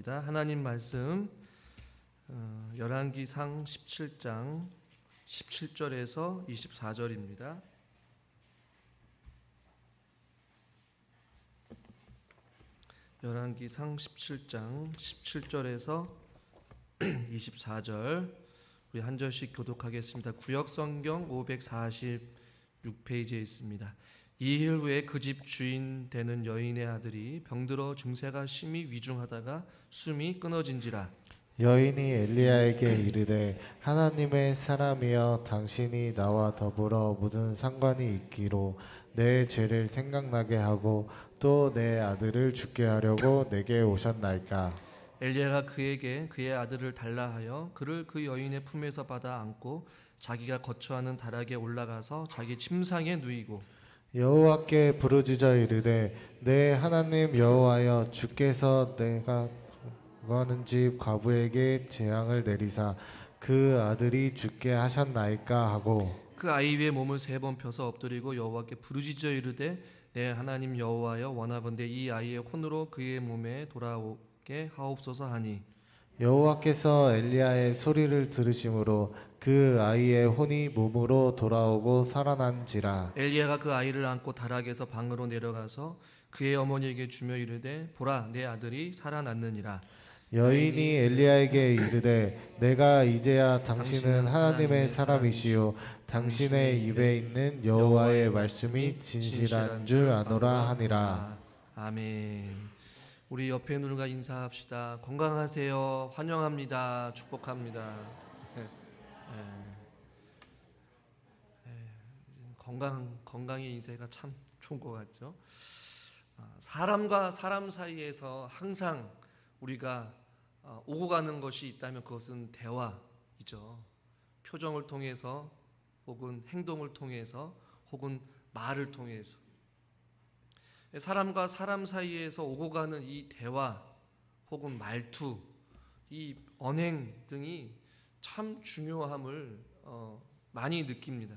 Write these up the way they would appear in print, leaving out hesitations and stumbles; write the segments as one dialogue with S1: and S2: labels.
S1: 하겠습니다. 하나님 말씀 열왕기상 17장 17절에서 24절입니다. 열왕기상 17장 17절에서 24절 우리 한 절씩 교독하겠습니다. 구역성경 546페이지에 있습니다. 이일 후에 그 집 주인 되는 여인의 아들이 병들어 증세가 심히 위중하다가 숨이 끊어진지라.
S2: 여인이 엘리야에게 이르되 하나님의 사람이여 당신이 나와 더불어 무슨 상관이 있기로 내 죄를 생각나게 하고 또 내 아들을 죽게 하려고 내게 오셨나이까.
S1: 엘리야가 그에게 그의 아들을 달라 하여 그를 그 여인의 품에서 받아 안고 자기가 거처하는 다락에 올라가서 자기 침상에 누이고
S2: 여호와께 부르짖어 이르되 내 하나님 여호와여 주께서 내가 거하는 집 과부에게 재앙을 내리사 그 아들이 죽게 하셨나이까 하고
S1: 그 아이 위에 몸을 3번 펴서 엎드리고 여호와께 부르짖어 이르되 내 하나님 여호와여 원하건대 이 아이의 혼으로 그의 몸에 돌아오게 하옵소서 하니
S2: 여호와께서 엘리야의 소리를 들으심으로 그 아이의 혼이 몸으로 돌아오고 살아난지라.
S1: 엘리야가 그 아이를 안고 다락에서 방으로 내려가서 그의 어머니에게 주며 이르되 보라 내 아들이 살아났느니라.
S2: 여인이 엘리야에게 이르되 내가 이제야 당신은 하나님의 사람이시요 당신의 입에 있는 여호와의 말씀이 진실한 줄 아노라 하니라.
S1: 아멘. 우리 옆에 있는 분과 인사합시다. 건강하세요. 환영합니다. 축복합니다. 건강의 인생가 참 좋은 것 같죠. 사람과 사람 사이에서 항상 우리가 오고 가는 것이 있다면 그것은 대화이죠. 표정을 통해서 혹은 행동을 통해서 혹은 말을 통해서 사람과 사람 사이에서 오고 가는 이 대화 혹은 말투, 이 언행 등이 참 중요함을 많이 느낍니다.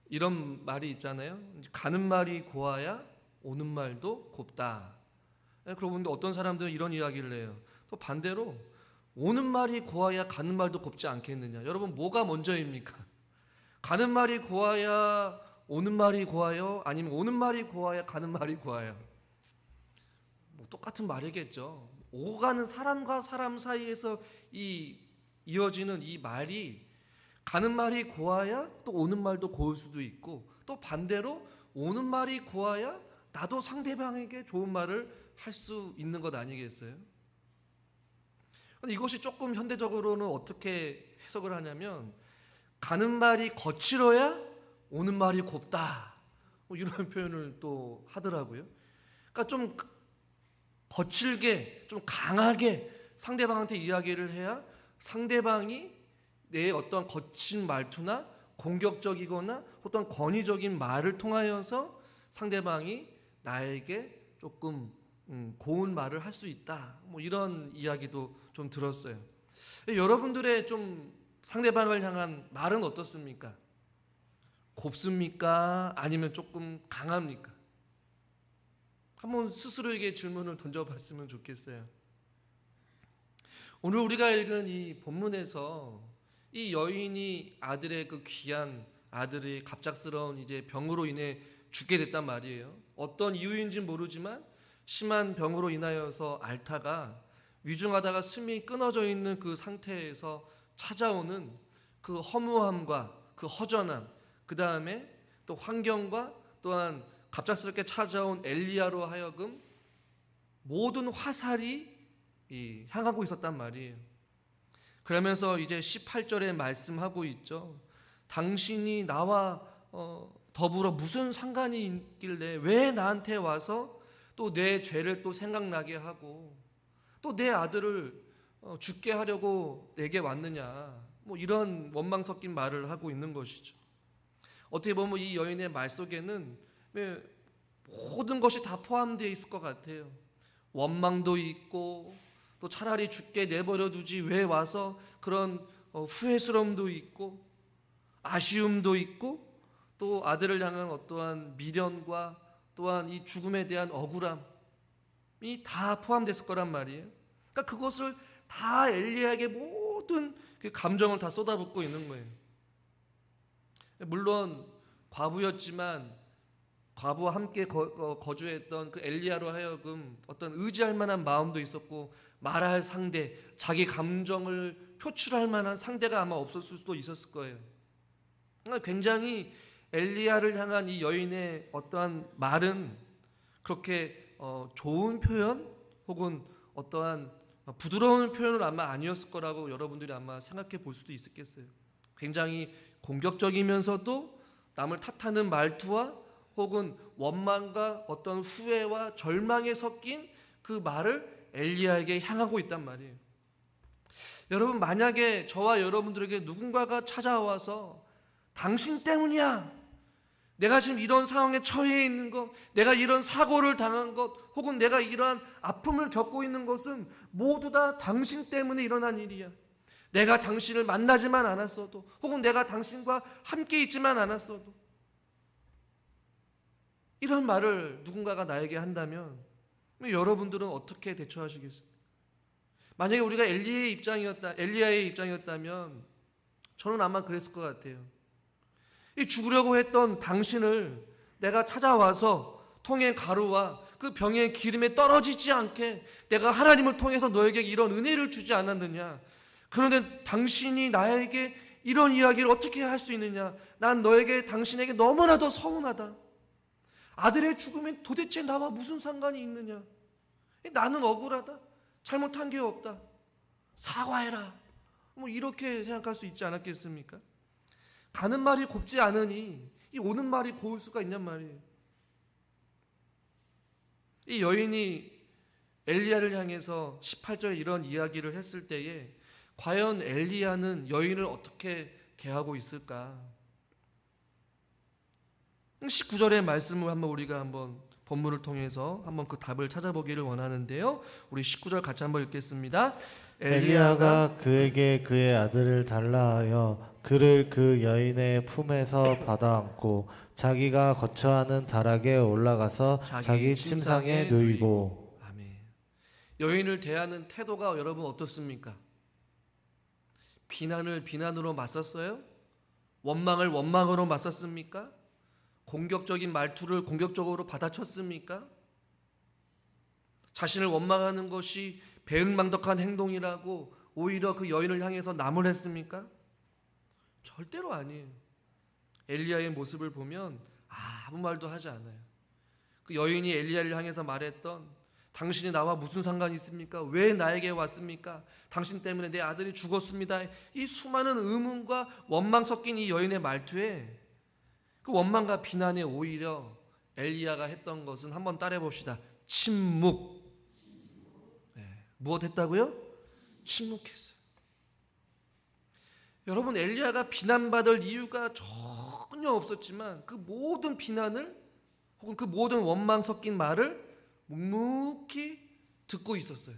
S1: 이런 말이 있잖아요. 가는 말이 고와야 오는 말도 곱다. 그러고 보는데 어떤 사람들은 이런 이야기를 해요. 또 반대로 오는 말이 고와야 가는 말도 곱지 않겠느냐. 여러분 뭐가 먼저입니까? 가는 말이 고와야 오는 말이 고와요? 아니면 오는 말이 고와야 가는 말이 고와요? 뭐 똑같은 말이겠죠. 오고 가는 사람과 사람 사이에서 이어지는 이 말이 가는 말이 고와야 또 오는 말도 고울 수도 있고 또 반대로 오는 말이 고와야 나도 상대방에게 좋은 말을 할 수 있는 것 아니겠어요? 근데 이것이 조금 현대적으로는 어떻게 해석을 하냐면 가는 말이 거칠어야 오는 말이 곱다 뭐 이런 표현을 또 하더라고요. 그러니까 좀 거칠게 좀 강하게 상대방한테 이야기를 해야 상대방이 내 어떤 거친 말투나 공격적이거나 어떤 권위적인 말을 통하여서 상대방이 나에게 조금 고운 말을 할 수 있다. 뭐 이런 이야기도 좀 들었어요. 여러분들의 좀 상대방을 향한 말은 어떻습니까? 곱습니까? 아니면 조금 강합니까? 한번 스스로에게 질문을 던져봤으면 좋겠어요. 오늘 우리가 읽은 이 본문에서 이 여인이 아들의 그 귀한 아들이 갑작스러운 이제 병으로 인해 죽게 됐단 말이에요. 어떤 이유인지는 모르지만 심한 병으로 인하여서 앓다가 위중하다가 숨이 끊어져 있는 그 상태에서 찾아오는 그 허무함과 그 허전함, 그 다음에 또 환경과 또한 갑작스럽게 찾아온 엘리야로 하여금 모든 화살이 향하고 있었단 말이에요. 그러면서 이제 18절에 말씀하고 있죠. 당신이 나와 더불어 무슨 상관이 있길래 왜 나한테 와서 또 내 죄를 또 생각나게 하고 또 내 아들을 죽게 하려고 내게 왔느냐. 뭐 이런 원망 섞인 말을 하고 있는 것이죠. 어떻게 보면 이 여인의 말 속에는 모든 것이 다 포함되어 있을 것 같아요. 원망도 있고 또 차라리 죽게 내버려 두지 왜 와서 그런 후회스러움도 있고 아쉬움도 있고 또 아들을 향한 어떠한 미련과 또한 이 죽음에 대한 억울함 다 포함됐을 거란 말이에요. 그러니까 그것을 다 엘리야에게 모든 그 감정을 다 쏟아붓고 있는 거예요. 물론 과부였지만 과부와 함께 거주했던 그 엘리야로 하여금 어떤 의지할 만한 마음도 있었고, 말할 상대, 자기 감정을 표출할 만한 상대가 아마 없었을 수도 있었을 거예요. 그러니까 굉장히 엘리야를 향한 이 여인의 어떠한 말은 그렇게 좋은 표현 혹은 어떠한 부드러운 표현은 아마 아니었을 거라고 여러분들이 아마 생각해 볼 수도 있겠어요. 굉장히 공격적이면서도 남을 탓하는 말투와 혹은 원망과 어떤 후회와 절망에 섞인 그 말을 엘리야에게 향하고 있단 말이에요. 여러분, 만약에 저와 여러분들에게 누군가가 찾아와서 당신 때문이야, 내가 지금 이런 상황에 처해 있는 것, 내가 이런 사고를 당한 것, 혹은 내가 이러한 아픔을 겪고 있는 것은 모두 다 당신 때문에 일어난 일이야, 내가 당신을 만나지만 않았어도, 혹은 내가 당신과 함께 있지만 않았어도, 이런 말을 누군가가 나에게 한다면 여러분들은 어떻게 대처하시겠어요? 만약에 우리가 엘리야의 입장이었다면 저는 아마 그랬을 것 같아요. 이 죽으려고 했던 당신을 내가 찾아와서 통에 가루와 그 병의 기름에 떨어지지 않게 내가 하나님을 통해서 너에게 이런 은혜를 주지 않았느냐? 그런데 당신이 나에게 이런 이야기를 어떻게 할 수 있느냐? 난 당신에게 너무나도 서운하다. 아들의 죽음에 도대체 나와 무슨 상관이 있느냐? 나는 억울하다. 잘못한 게 없다. 사과해라. 이렇게 생각할 수 있지 않았겠습니까? 가는 말이 곱지 않으니 이 오는 말이 고울 수가 있냔 말이에요. 이 여인이 엘리야를 향해서 18절에 이런 이야기를 했을 때에 과연 엘리야는 여인을 어떻게 대하고 있을까? 19절의 말씀을 우리가 한번 본문을 통해서 한번 그 답을 찾아보기를 원하는데요. 우리 19절 같이 한번 읽겠습니다.
S2: 엘리야가 그에게 그의 아들을 달라 하여 그를 그 여인의 품에서 받아 안고 자기가 거처하는 다락에 올라가서 자기 침상에 누이고.
S1: 아멘. 여인을 대하는 태도가 여러분 어떻습니까? 비난을 비난으로 맞섰어요? 원망을 원망으로 맞섰습니까? 공격적인 말투를 공격적으로 받아쳤습니까? 자신을 원망하는 것이 배은망덕한 행동이라고 오히려 그 여인을 향해서 나무랬습니까? 절대로 아니에요. 엘리야의 모습을 보면 아무 말도 하지 않아요. 그 여인이 엘리야를 향해서 말했던 당신이 나와 무슨 상관이 있습니까? 왜 나에게 왔습니까? 당신 때문에 내 아들이 죽었습니다. 이 수많은 의문과 원망 섞인 이 여인의 말투에 그 원망과 비난에 오히려 엘리야가 했던 것은 한번 따라해 봅시다. 침묵. 무엇 했다고요? 침묵했어요. 여러분, 엘리야가 비난받을 이유가 전혀 없었지만 그 모든 비난을 혹은 그 모든 원망 섞인 말을 묵묵히 듣고 있었어요.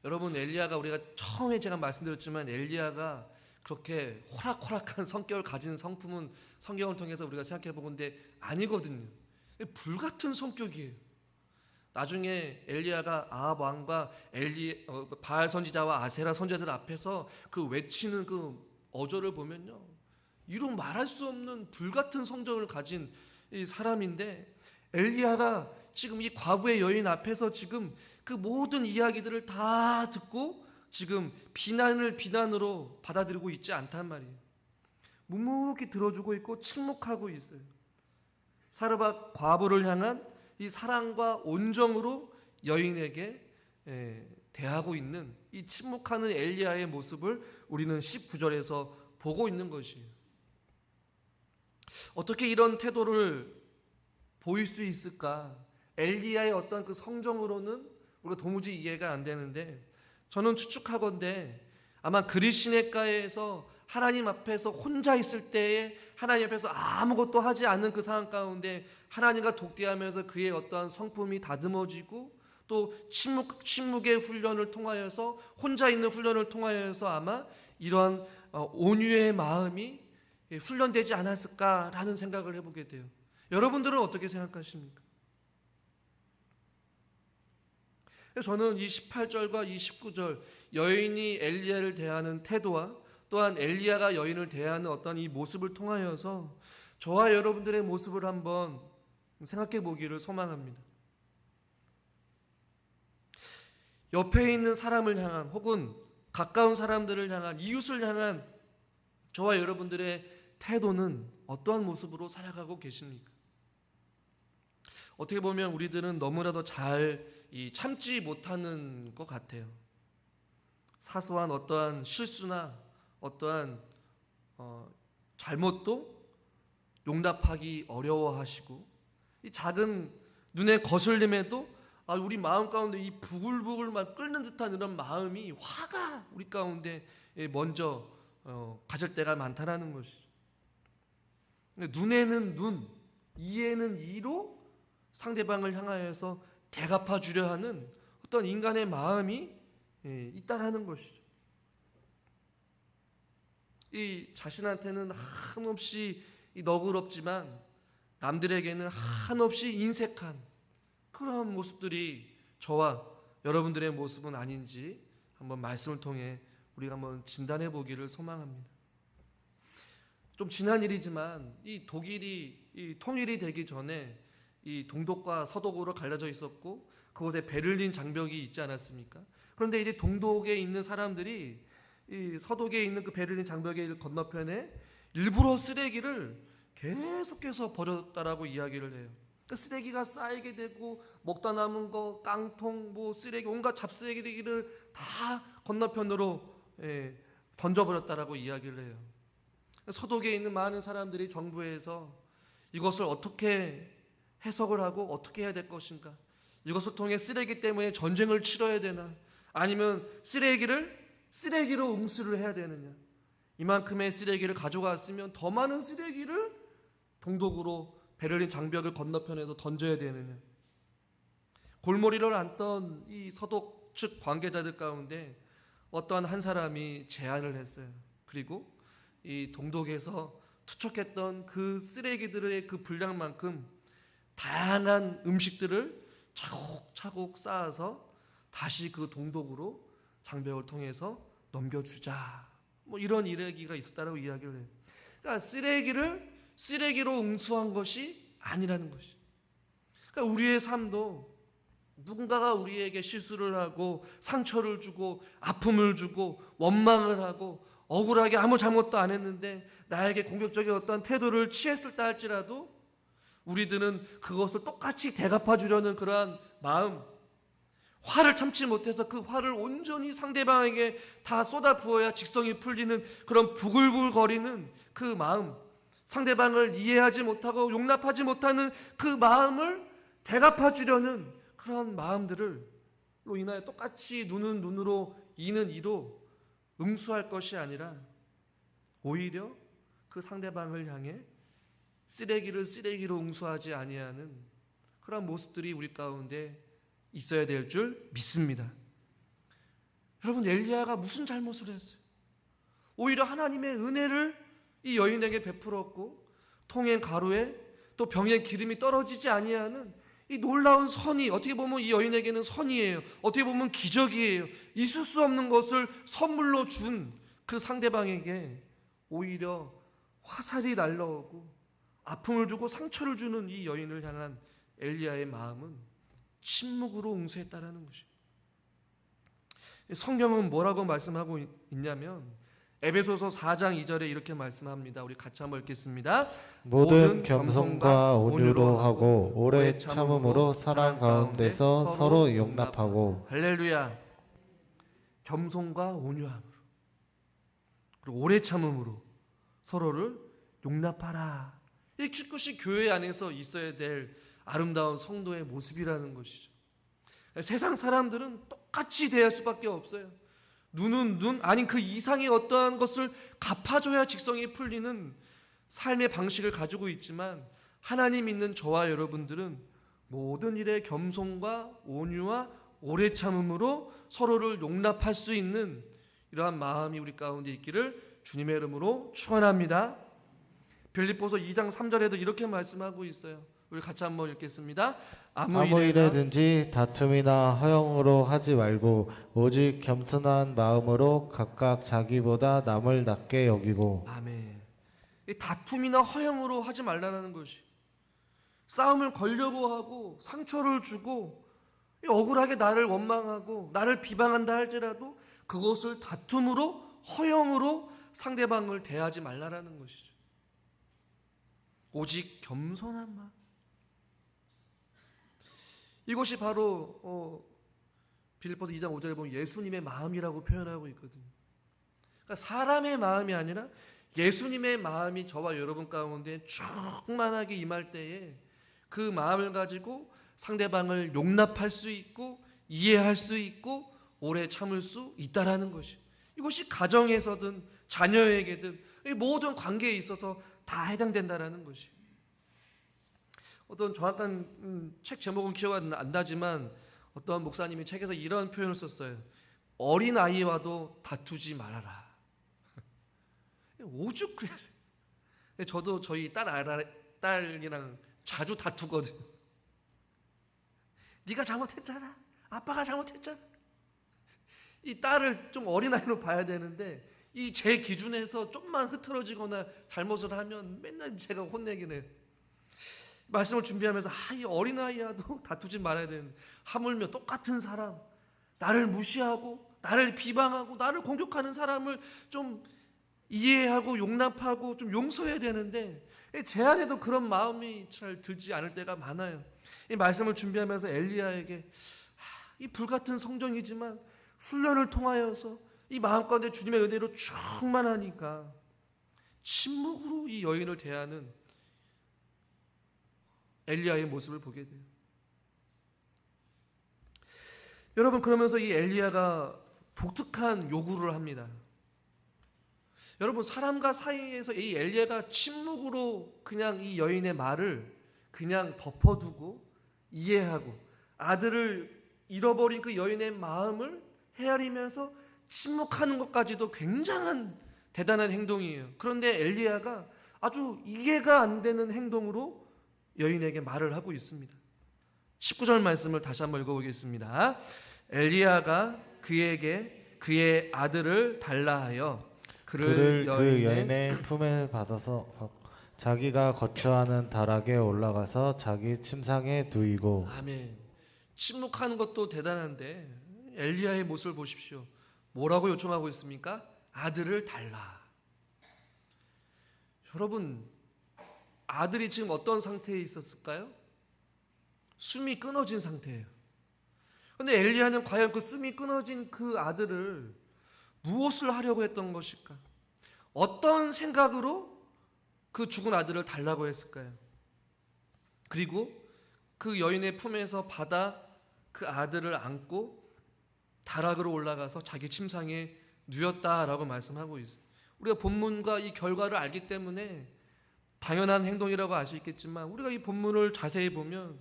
S1: 여러분, 엘리야가 우리가 처음에 제가 말씀드렸지만 엘리야가 그렇게 호락호락한 성격을 가진 성품은 성경을 통해서 우리가 생각해 보건데 아니거든요. 불같은 성격이에요. 나중에 엘리야가 아합 왕과 바알 선지자와 아세라 선지자들 앞에서 그 외치는 그 어조를 보면요, 이루 말할 수 없는 불같은 성격을 가진 이 사람인데, 엘리야가 지금 이 과부의 여인 앞에서 지금 그 모든 이야기들을 다 듣고 지금 비난을 비난으로 받아들이고 있지 않단 말이에요. 묵묵히 들어주고 있고 침묵하고 있어요. 사르밧 과부를 향한 이 사랑과 온정으로 여인에게 대하고 있는 이 침묵하는 엘리야의 모습을 우리는 19절에서 보고 있는 것이에요. 어떻게 이런 태도를 보일 수 있을까? 엘리야의 어떤 그 성정으로는 우리가 도무지 이해가 안 되는데, 저는 추측하건대 아마 그리시네가에서 하나님 앞에서 혼자 있을 때에 하나님 앞에서 아무것도 하지 않는 그 상황 가운데 하나님과 독대하면서 그의 어떠한 성품이 다듬어지고 또 침묵의 훈련을 통하여서, 혼자 있는 훈련을 통하여서 아마 이러한 온유의 마음이 훈련되지 않았을까라는 생각을 해보게 돼요. 여러분들은 어떻게 생각하십니까? 그래서 저는 이 18절과 이 19절 여인이 엘리야를 대하는 태도와 또한 엘리야가 여인을 대하는 어떤 이 모습을 통하여서 저와 여러분들의 모습을 한번 생각해 보기를 소망합니다. 옆에 있는 사람을 향한 혹은 가까운 사람들을 향한 이웃을 향한 저와 여러분들의 태도는 어떠한 모습으로 살아가고 계십니까? 어떻게 보면 우리들은 너무나도 잘 참지 못하는 것 같아요. 사소한 어떠한 실수나 어떠한 잘못도 용납하기 어려워하시고 이 작은 눈에 거슬림에도 우리 마음 가운데 이 부글부글 막 끓는 듯한 이런 마음이 화가 우리 가운데 먼저 가질 때가 많다라는 것이죠. 눈에는 눈, 이에는 이로 상대방을 향하여서 대갚아 주려 하는 어떤 인간의 마음이 있다라는 것이죠. 이 자신한테는 한없이 너그럽지만 남들에게는 한없이 인색한 그런 모습들이 저와 여러분들의 모습은 아닌지 한번 말씀을 통해 우리가 한번 진단해 보기를 소망합니다. 좀 지난 일이지만 이 독일이 통일이 되기 전에 이 동독과 서독으로 갈라져 있었고 그곳에 베를린 장벽이 있지 않았습니까? 그런데 이제 동독에 있는 사람들이 이 서독에 있는 그 베를린 장벽의 건너편에 일부러 쓰레기를 계속해서 버렸다라고 이야기를 해요. 그 쓰레기가 쌓이게 되고 먹다 남은 거, 깡통, 쓰레기, 온갖 잡쓰레기를 다 건너편으로 던져버렸다라고 이야기를 해요. 서독에 있는 많은 사람들이 정부에서 이것을 어떻게 해석을 하고 어떻게 해야 될 것인가? 이것을 통해 쓰레기 때문에 전쟁을 치러야 되나? 아니면 쓰레기로 응수를 해야 되느냐? 이만큼의 쓰레기를 가져갔으면 더 많은 쓰레기를 동독으로 베를린 장벽을 건너편에서 던져야 되느냐? 골머리를 앓던 이 서독 측 관계자들 가운데 어떠한 한 사람이 제안을 했어요. 그리고 이 동독에서 투척했던 그 쓰레기들의 그 분량만큼 다양한 음식들을 차곡차곡 쌓아서 다시 그 동독으로 장벽을 통해서 넘겨주자. 이런 이야기가 있었다라고 이야기를 해요. 그러니까 쓰레기를 쓰레기로 응수한 것이 아니라는 것이. 그러니까 우리의 삶도 누군가가 우리에게 실수를 하고 상처를 주고 아픔을 주고 원망을 하고 억울하게 아무 잘못도 안 했는데 나에게 공격적인 어떤 태도를 취했을다 할지라도 우리들은 그것을 똑같이 대갚아 주려는 그러한 마음, 화를 참지 못해서 그 화를 온전히 상대방에게 다 쏟아 부어야 직성이 풀리는 그런 부글부글거리는 그 마음, 상대방을 이해하지 못하고 용납하지 못하는 그 마음을 대갚아 주려는 그런 마음들로 인하여 똑같이 눈은 눈으로 이는 이로 응수할 것이 아니라 오히려 그 상대방을 향해 쓰레기를 쓰레기로 응수하지 아니하는 그런 모습들이 우리 가운데 있어야 될 줄 믿습니다. 여러분, 엘리야가 무슨 잘못을 했어요? 오히려 하나님의 은혜를 이 여인에게 베풀었고 통엔 가루에 또 병에 기름이 떨어지지 아니하는 이 놀라운 선이, 어떻게 보면 이 여인에게는 선이에요. 어떻게 보면 기적이에요. 있을 수 없는 것을 선물로 준 그 상대방에게 오히려 화살이 날라오고 아픔을 주고 상처를 주는 이 여인을 향한 엘리야의 마음은 침묵으로 응수했다라는 것입니다. 성경은 뭐라고 말씀하고 있냐면 에베소서 4장 2절에 이렇게 말씀합니다. 우리 같이 한번 읽겠습니다.
S2: 모든 겸손과 온유로 하고 오래 참음으로 사랑 가운데서 서로 용납하고.
S1: 할렐루야. 겸손과 온유함으로 그리고 오래 참음으로 서로를 용납하라. 이것이 교회 안에서 있어야 될 아름다운 성도의 모습이라는 것이죠. 세상 사람들은 똑같이 대할 수밖에 없어요. 눈은 눈, 아니 그 이상의 어떠한 것을 갚아줘야 직성이 풀리는 삶의 방식을 가지고 있지만 하나님 믿는 저와 여러분들은 모든 일에 겸손과 온유와 오래 참음으로 서로를 용납할 수 있는 이러한 마음이 우리 가운데 있기를 주님의 이름으로 축원합니다. 빌립보서 2장 3절에도 이렇게 말씀하고 있어요. 우리 같이 한번 읽겠습니다.
S2: 아무 일에든지 다툼이나 허영으로 하지 말고 오직 겸손한 마음으로 각각 자기보다 남을 낮게 여기고.
S1: 아멘. 이 다툼이나 허영으로 하지 말라는 것이, 싸움을 걸려고 하고 상처를 주고 억울하게 나를 원망하고 나를 비방한다 할지라도 그것을 다툼으로 허영으로 상대방을 대하지 말라는 것이죠. 오직 겸손한 마음. 이것이 바로 빌립보서 2장 5절에 보면 예수님의 마음이라고 표현하고 있거든요. 그러니까 사람의 마음이 아니라 예수님의 마음이 저와 여러분 가운데 충만하게 임할 때에 그 마음을 가지고 상대방을 용납할 수 있고 이해할 수 있고 오래 참을 수 있다라는 것이, 이것이 가정에서든 자녀에게든 이 모든 관계에 있어서 다 해당된다라는 것이. 어떤 정확한 책 제목은 기억 안 나지만 어떤 목사님이 책에서 이런 표현을 썼어요. 어린 아이와도 다투지 말아라. 오죽 그랬어요. 저도 저희 딸이랑 자주 다투거든요. 네가 잘못했잖아. 아빠가 잘못했잖아. 이 딸을 좀 어린아이로 봐야 되는데 이 제 기준에서 좀만 흐트러지거나 잘못을 하면 맨날 제가 혼내긴 해요. 말씀을 준비하면서 이 어린아이와도 다투지 말아야 되는데, 하물며 똑같은 사람, 나를 무시하고 나를 비방하고 나를 공격하는 사람을 좀 이해하고 용납하고 좀 용서해야 되는데 제 안에도 그런 마음이 잘 들지 않을 때가 많아요. 이 말씀을 준비하면서 엘리야에게 이 불같은 성정이지만 훈련을 통하여서 이 마음 가운데 주님의 은혜로 충만하니까 침묵으로 이 여인을 대하는 엘리야의 모습을 보게 돼요. 여러분, 그러면서 이 엘리야가 독특한 요구를 합니다. 여러분, 사람과 사이에서 이 엘리야가 침묵으로 그냥 이 여인의 말을 그냥 덮어두고 이해하고 아들을 잃어버린 그 여인의 마음을 헤아리면서 침묵하는 것까지도 굉장한 대단한 행동이에요. 그런데 엘리야가 아주 이해가 안 되는 행동으로 여인에게 말을 하고 있습니다. 19절 말씀을 다시 한번 읽어보겠습니다. 엘리야가 그에게 그의 아들을 달라 하여 그를
S2: 그 여인의 품에 받아서 자기가 거처하는 다락에 올라가서 자기 침상에 두이고.
S1: 아멘. 침묵하는 것도 대단한데 엘리야의 모습을 보십시오. 뭐라고 요청하고 있습니까? 아들을 달라. 여러분, 아들이 지금 어떤 상태에 있었을까요? 숨이 끊어진 상태예요. 그런데 엘리야는 과연 그 숨이 끊어진 그 아들을 무엇을 하려고 했던 것일까? 어떤 생각으로 그 죽은 아들을 달라고 했을까요? 그리고 그 여인의 품에서 받아 그 아들을 안고 다락으로 올라가서 자기 침상에 누였다라고 말씀하고 있어요. 우리가 본문과 이 결과를 알기 때문에 당연한 행동이라고 알 수 있겠지만 우리가 이 본문을 자세히 보면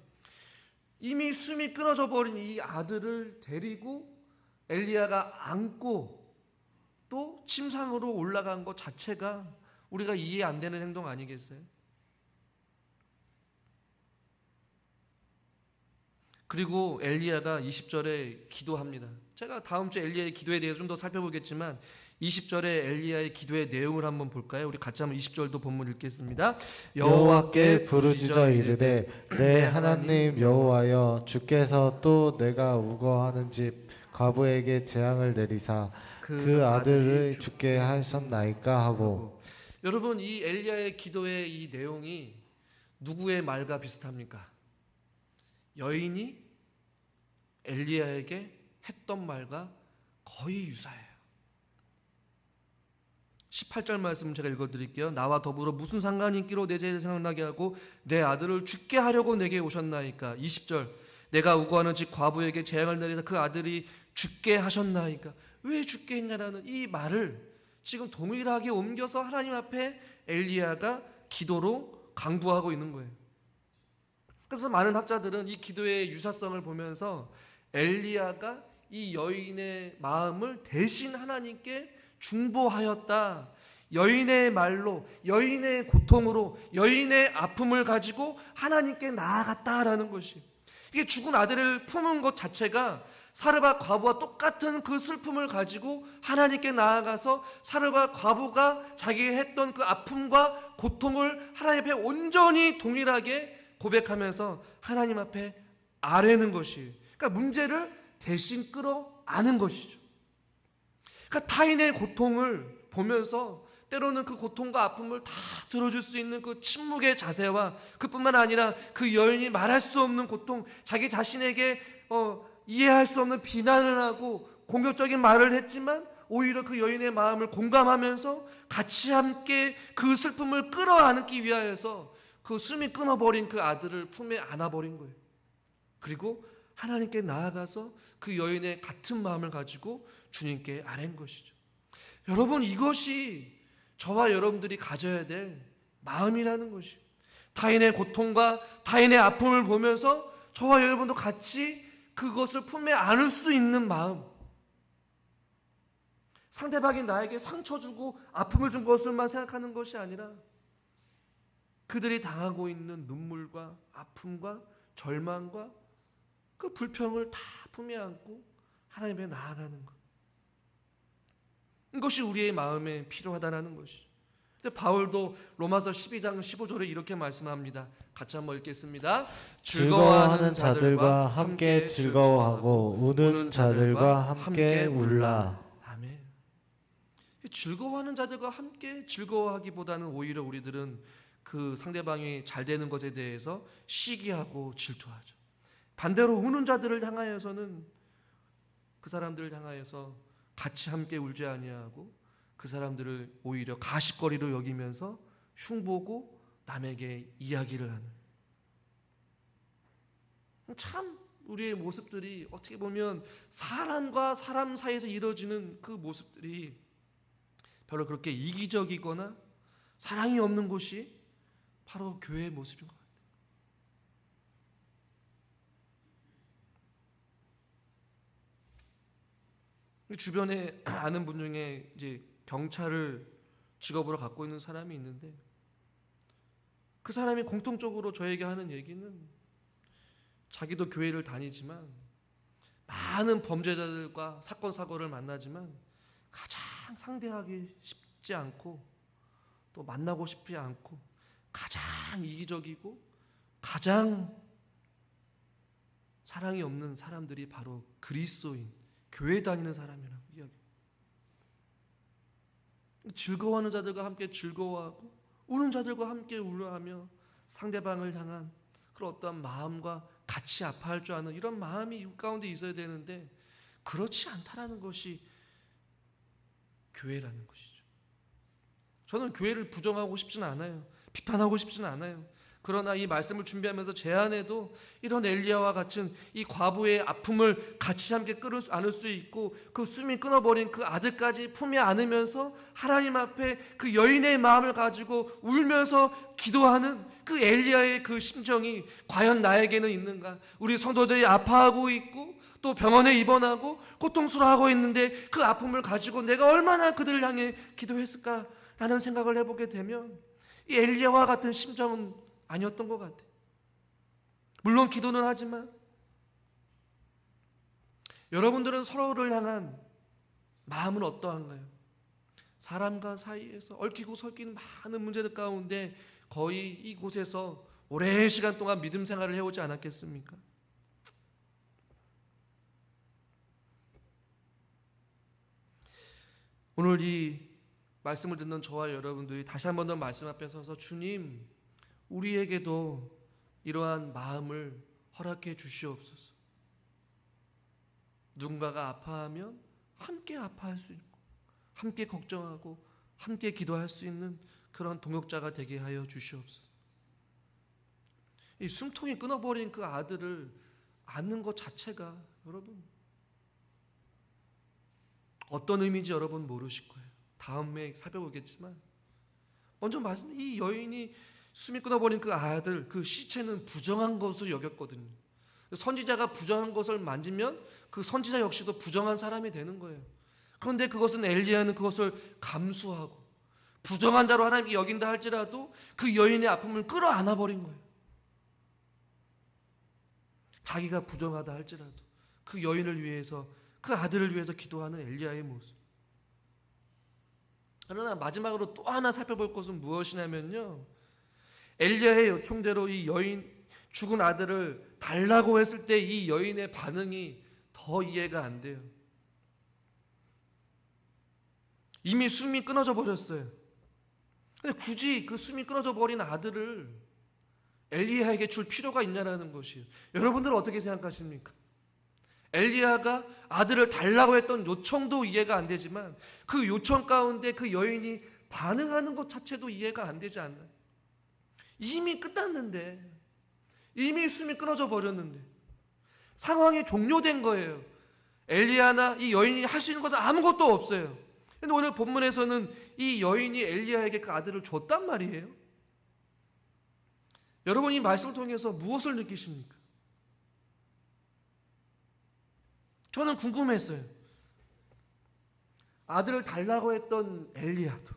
S1: 이미 숨이 끊어져 버린 이 아들을 데리고 엘리야가 안고 또 침상으로 올라간 것 자체가 우리가 이해 안 되는 행동 아니겠어요? 그리고 엘리야가 20절에 기도합니다. 제가 다음 주에 엘리야의 기도에 대해서 좀 더 살펴보겠지만 20절에 엘리야의 기도의 내용을 한번 볼까요? 우리 같이 한번 20절도 본문 읽겠습니다.
S2: 여호와께 부르짖어 이르되 내 하나님 여호와여, 주께서 또 내가 우거하는 집 과부에게 재앙을 내리사 그 아들을 죽게 하셨나이까 하고.
S1: 여러분, 이 엘리야의 기도의 이 내용이 누구의 말과 비슷합니까? 여인이 엘리야에게 했던 말과 거의 유사해요. 18절 말씀 제가 읽어드릴게요. 나와 더불어 무슨 상관이 있기로 내 죄를 생각나게 하고 내 아들을 죽게 하려고 내게 오셨나이까. 20절 내가 우거하는 집 과부에게 재앙을 내리사 그 아들이 죽게 하셨나이까. 왜 죽게 했냐라는 이 말을 지금 동일하게 옮겨서 하나님 앞에 엘리야가 기도로 강구하고 있는 거예요. 그래서 많은 학자들은 이 기도의 유사성을 보면서 엘리야가 이 여인의 마음을 대신 하나님께 중보하였다, 여인의 말로, 여인의 고통으로, 여인의 아픔을 가지고 하나님께 나아갔다라는 것이, 이게 죽은 아들을 품은 것 자체가 사르밧 과부와 똑같은 그 슬픔을 가지고 하나님께 나아가서 사르밧 과부가 자기가 했던 그 아픔과 고통을 하나님 앞에 온전히 동일하게 고백하면서 하나님 앞에 아뢰는 것이, 그러니까 문제를 대신 끌어안은 것이죠. 그러니까 타인의 고통을 보면서 때로는 그 고통과 아픔을 다 들어줄 수 있는 그 침묵의 자세와, 그뿐만 아니라 그 여인이 말할 수 없는 고통, 자기 자신에게 이해할 수 없는 비난을 하고 공격적인 말을 했지만 오히려 그 여인의 마음을 공감하면서 같이 함께 그 슬픔을 끌어안기 위하여서 그 숨이 끊어버린 그 아들을 품에 안아버린 거예요. 그리고 하나님께 나아가서 그 여인의 같은 마음을 가지고 주님께 아뢰는 것이죠. 여러분, 이것이 저와 여러분들이 가져야 될 마음이라는 것이에요. 타인의 고통과 타인의 아픔을 보면서 저와 여러분도 같이 그것을 품에 안을 수 있는 마음, 상대방이 나에게 상처 주고 아픔을 준 것을만 생각하는 것이 아니라 그들이 당하고 있는 눈물과 아픔과 절망과 그 불평을 다 품에 안고 하나님께 나아가는 것, 이것이 우리의 마음에 필요하다는 것이죠. 근데 바울도 로마서 12장 15절에 이렇게 말씀합니다. 같이 한번 읽겠습니다.
S2: 즐거워하는 자들과 함께 즐거워하고 우는 자들과 함께 울라.
S1: 아멘. 즐거워하는 자들과 함께 즐거워하기보다는 오히려 우리들은 그 상대방이 잘 되는 것에 대해서 시기하고 질투하죠. 반대로 우는 자들을 향하여서는 그 사람들을 향하여서 같이 함께 울지 아니하고 그 사람들을 오히려 가십거리로 여기면서 흉보고 남에게 이야기를 하는, 참 우리의 모습들이 어떻게 보면 사람과 사람 사이에서 이루어지는 그 모습들이 별로 그렇게 이기적이거나 사랑이 없는 곳이 바로 교회의 모습인 것 같아요. 주변에 아는 분 중에 이제 경찰을 직업으로 갖고 있는 사람이 있는데, 그 사람이 공통적으로 저에게 하는 얘기는 자기도 교회를 다니지만 많은 범죄자들과 사건 사고를 만나지만 가장 상대하기 쉽지 않고 또 만나고 싶지 않고 가장 이기적이고 가장 사랑이 없는 사람들이 바로 그리스도인, 교회 다니는 사람이라고 이야기해요. 즐거워하는 자들과 함께 즐거워하고 우는 자들과 함께 울어하며 상대방을 향한 그런 어떤 마음과 같이 아파할 줄 아는 이런 마음이 이 가운데 있어야 되는데, 그렇지 않다라는 것이 교회라는 것이죠. 저는 교회를 부정하고 싶지는 않아요. 비판하고 싶지는 않아요. 그러나 이 말씀을 준비하면서 제 안에도 이런 엘리야와 같은 이 과부의 아픔을 같이 함께 안을 수 있고 그 숨이 끊어버린 그 아들까지 품에 안으면서 하나님 앞에 그 여인의 마음을 가지고 울면서 기도하는 그 엘리야의 그 심정이 과연 나에게는 있는가? 우리 성도들이 아파하고 있고 또 병원에 입원하고 고통스러워하고 있는데 그 아픔을 가지고 내가 얼마나 그들을 향해 기도했을까라는 생각을 해보게 되면 이 엘리야와 같은 심정은 아니었던 것 같아요. 물론 기도는 하지만 여러분들은 서로를 향한 마음은 어떠한가요? 사람과 사이에서 얽히고 설키는 많은 문제들 가운데 거의 이곳에서 오랜 시간 동안 믿음 생활을 해오지 않았겠습니까? 오늘 이 말씀을 듣는 저와 여러분들이 다시 한 번 더 말씀 앞에 서서 주님, 우리에게도 이러한 마음을 허락해 주시옵소서. 누군가가 아파하면 함께 아파할 수 있고 함께 걱정하고 함께 기도할 수 있는 그런 동역자가 되게 하여 주시옵소서. 이 숨통이 끊어버린 그 아들을 안는 것 자체가 여러분 어떤 의미인지 여러분 모르실 거예요. 다음에 살펴보겠지만 먼저 이 여인이 숨이 끊어버린 그 아들, 그 시체는 부정한 것으로 여겼거든요. 선지자가 부정한 것을 만지면 그 선지자 역시도 부정한 사람이 되는 거예요. 그런데 그것은 엘리야는 그것을 감수하고 부정한 자로 하나님께 여긴다 할지라도 그 여인의 아픔을 끌어안아 버린 거예요. 자기가 부정하다 할지라도 그 여인을 위해서, 그 아들을 위해서 기도하는 엘리야의 모습. 그러나 마지막으로 또 하나 살펴볼 것은 무엇이냐면요, 엘리야의 요청대로 이 여인, 죽은 아들을 달라고 했을 때 이 여인의 반응이 더 이해가 안 돼요. 이미 숨이 끊어져 버렸어요. 근데 굳이 그 숨이 끊어져 버린 아들을 엘리야에게 줄 필요가 있냐라는 것이에요. 여러분들은 어떻게 생각하십니까? 엘리야가 아들을 달라고 했던 요청도 이해가 안 되지만 그 요청 가운데 그 여인이 반응하는 것 자체도 이해가 안 되지 않나요? 이미 끝났는데, 이미 숨이 끊어져 버렸는데, 상황이 종료된 거예요. 엘리야나 이 여인이 할 수 있는 것은 아무것도 없어요. 근데 오늘 본문에서는 이 여인이 엘리야에게 그 아들을 줬단 말이에요. 여러분, 이 말씀을 통해서 무엇을 느끼십니까? 저는 궁금했어요. 아들을 달라고 했던 엘리야도,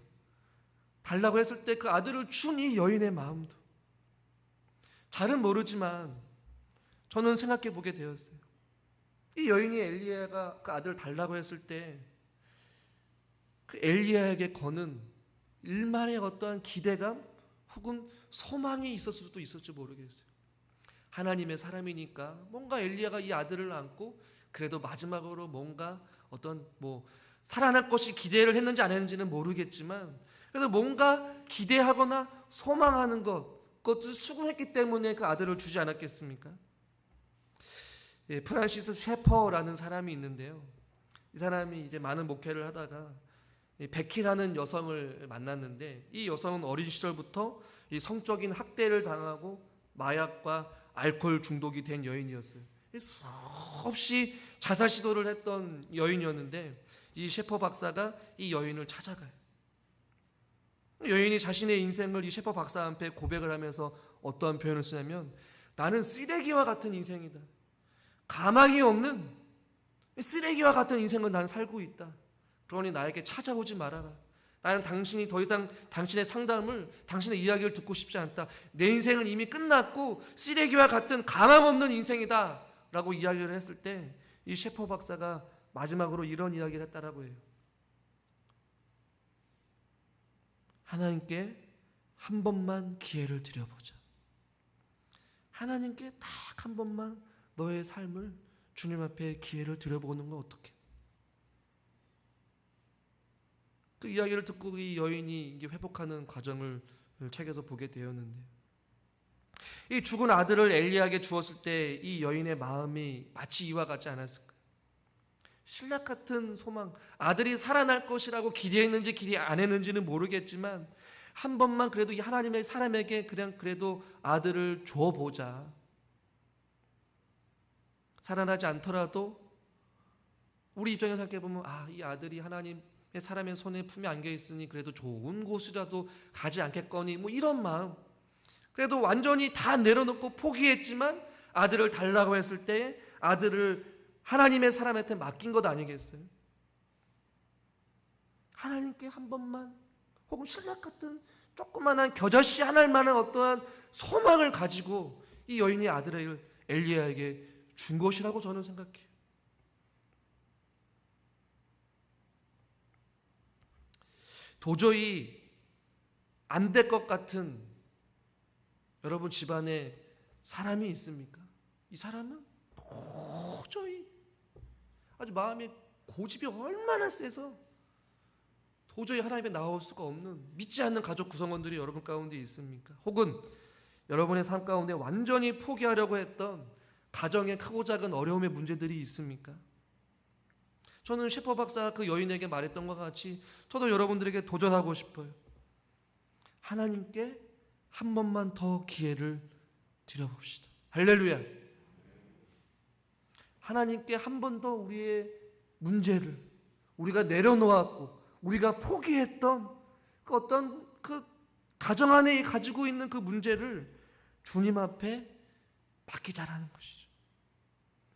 S1: 달라고 했을 때 그 아들을 준 이 여인의 마음도, 잘은 모르지만 저는 생각해 보게 되었어요. 이 여인이 엘리야가 그 아들을 달라고 했을 때 그 엘리야에게 거는 일만의 어떠한 기대감 혹은 소망이 있었을 수도 있을지 모르겠어요. 하나님의 사람이니까 뭔가 엘리야가 이 아들을 안고 그래도 마지막으로 뭔가 어떤 살아날 것이 기대를 했는지 안 했는지는 모르겠지만 그래서 뭔가 기대하거나 소망하는 그것을 수긍했기 때문에 그 아들을 주지 않았겠습니까? 프란시스 셰퍼라는 사람이 있는데요. 이 사람이 이제 많은 목회를 하다가 베키라는 여성을 만났는데 이 여성은 어린 시절부터 이 성적인 학대를 당하고 마약과 알코올 중독이 된 여인이었어요. 수없이 자살 시도를 했던 여인이었는데 이 셰퍼 박사가 이 여인을 찾아가요. 여인이 자신의 인생을 이 셰퍼 박사 앞에 고백을 하면서 어떠한 표현을 쓰냐면, 나는 쓰레기와 같은 인생이다. 가망이 없는 쓰레기와 같은 인생을 난 살고 있다. 그러니 나에게 찾아오지 말아라. 나는 당신이 더 이상 당신의 상담을, 당신의 이야기를 듣고 싶지 않다. 내 인생은 이미 끝났고 쓰레기와 같은 가망 없는 인생이다 라고 이야기를 했을 때 이 셰퍼 박사가 마지막으로 이런 이야기를 했다라고 해요. 하나님께 한 번만 기회를 드려보자. 하나님께 딱 한 번만 너의 삶을 주님 앞에 기회를 드려보는 건 어떻게? 그 이야기를 듣고 이 여인이 이제 회복하는 과정을 책에서 보게 되었는데, 이 죽은 아들을 엘리야에게 주었을 때 이 여인의 마음이 마치 이와 같지 않았을까? 신락 같은 소망, 아들이 살아날 것이라고 기대했는지 기대 안 했는지는 모르겠지만 한 번만 그래도 이 하나님의 사람에게 그냥 그래도 아들을 줘보자. 살아나지 않더라도 우리 입장에서 생각해보면 이 아들이 하나님의 사람의 손에 품에 안겨 있으니 그래도 좋은 곳이라도 가지 않겠거니 이런 마음. 그래도 완전히 다 내려놓고 포기했지만 아들을 달라고 했을 때 아들을 하나님의 사람한테 맡긴 것 아니겠어요? 하나님께 한 번만, 혹은 신락 같은 조그만한 겨자씨 하나일 만한 어떠한 소망을 가지고 이 여인이 아들을 엘리야에게 준 것이라고 저는 생각해요. 도저히 안 될 것 같은 여러분 집안에 사람이 있습니까? 이 사람은 도저히 아주 마음의 고집이 얼마나 세서 도저히 하나님에 나올 수가 없는, 믿지 않는 가족 구성원들이 여러분 가운데 있습니까? 혹은 여러분의 삶 가운데 완전히 포기하려고 했던 가정의 크고 작은 어려움의 문제들이 있습니까? 저는 셰퍼 박사가 그 여인에게 말했던 것 같이 저도 여러분들에게 도전하고 싶어요. 하나님께 한 번만 더 기회를 드려봅시다. 할렐루야. 하나님께 한 번 더 우리의 문제를, 우리가 내려놓았고 우리가 포기했던 그 어떤 그 가정 안에 가지고 있는 그 문제를 주님 앞에 맡기자라는 것이죠.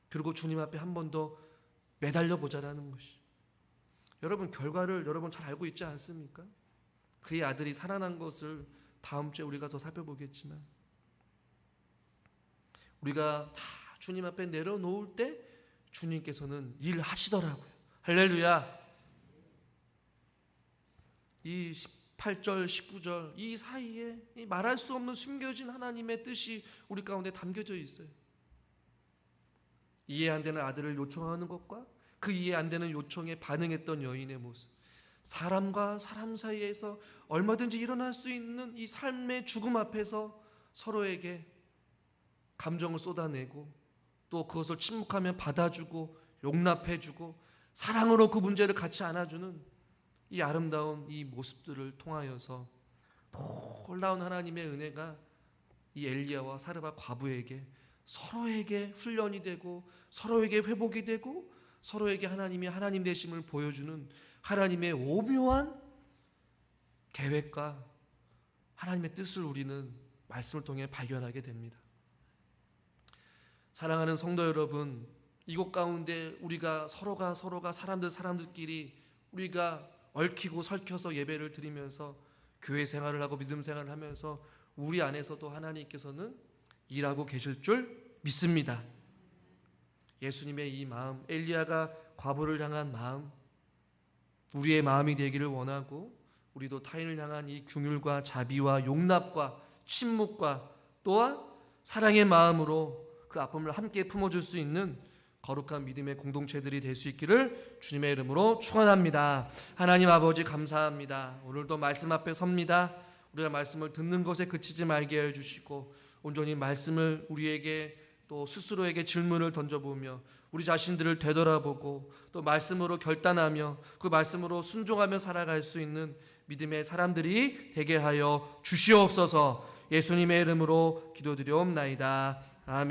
S1: 그리고 주님 앞에 한 번 더 매달려 보자라는 것이죠. 여러분, 결과를 여러분 잘 알고 있지 않습니까? 그의 아들이 살아난 것을 다음 주에 우리가 더 살펴보겠지만, 우리가 다 주님 앞에 내려놓을 때 주님께서는 일하시더라고요. 할렐루야. 이 18절 19절 이 사이에 이 말할 수 없는 숨겨진 하나님의 뜻이 우리 가운데 담겨져 있어요. 이해 안 되는 아들을 요청하는 것과 그 이해 안 되는 요청에 반응했던 여인의 모습, 사람과 사람 사이에서 얼마든지 일어날 수 있는 이 삶의 죽음 앞에서 서로에게 감정을 쏟아내고 또 그것을 침묵하며 받아주고 용납해주고 사랑으로 그 문제를 같이 안아주는 이 아름다운 이 모습들을 통하여서 놀라운 하나님의 은혜가 이 엘리야와 사르밧 과부에게 서로에게 훈련이 되고 서로에게 회복이 되고 서로에게 하나님이 하나님 되심을 보여주는 하나님의 오묘한 계획과 하나님의 뜻을 우리는 말씀을 통해 발견하게 됩니다. 사랑하는 성도 여러분, 이곳 가운데 우리가 서로가 사람들끼리 우리가 얽히고 설켜서 예배를 드리면서 교회 생활을 하고 믿음 생활을 하면서 우리 안에서도 하나님께서는 일하고 계실 줄 믿습니다. 예수님의 이 마음, 엘리야가 과부를 향한 마음, 우리의 마음이 되기를 원하고 우리도 타인을 향한 이 긍휼과 자비와 용납과 침묵과 또한 사랑의 마음으로 그 아픔을 함께 품어줄 수 있는 거룩한 믿음의 공동체들이 될 수 있기를 주님의 이름으로 축원합니다. 하나님 아버지 감사합니다. 오늘도 말씀 앞에 섭니다. 우리가 말씀을 듣는 것에 그치지 말게 해주시고 온전히 말씀을 우리에게 또 스스로에게 질문을 던져보며 우리 자신들을 되돌아보고 또 말씀으로 결단하며 그 말씀으로 순종하며 살아갈 수 있는 믿음의 사람들이 되게 하여 주시옵소서. 예수님의 이름으로 기도드리옵나이다. 아멘.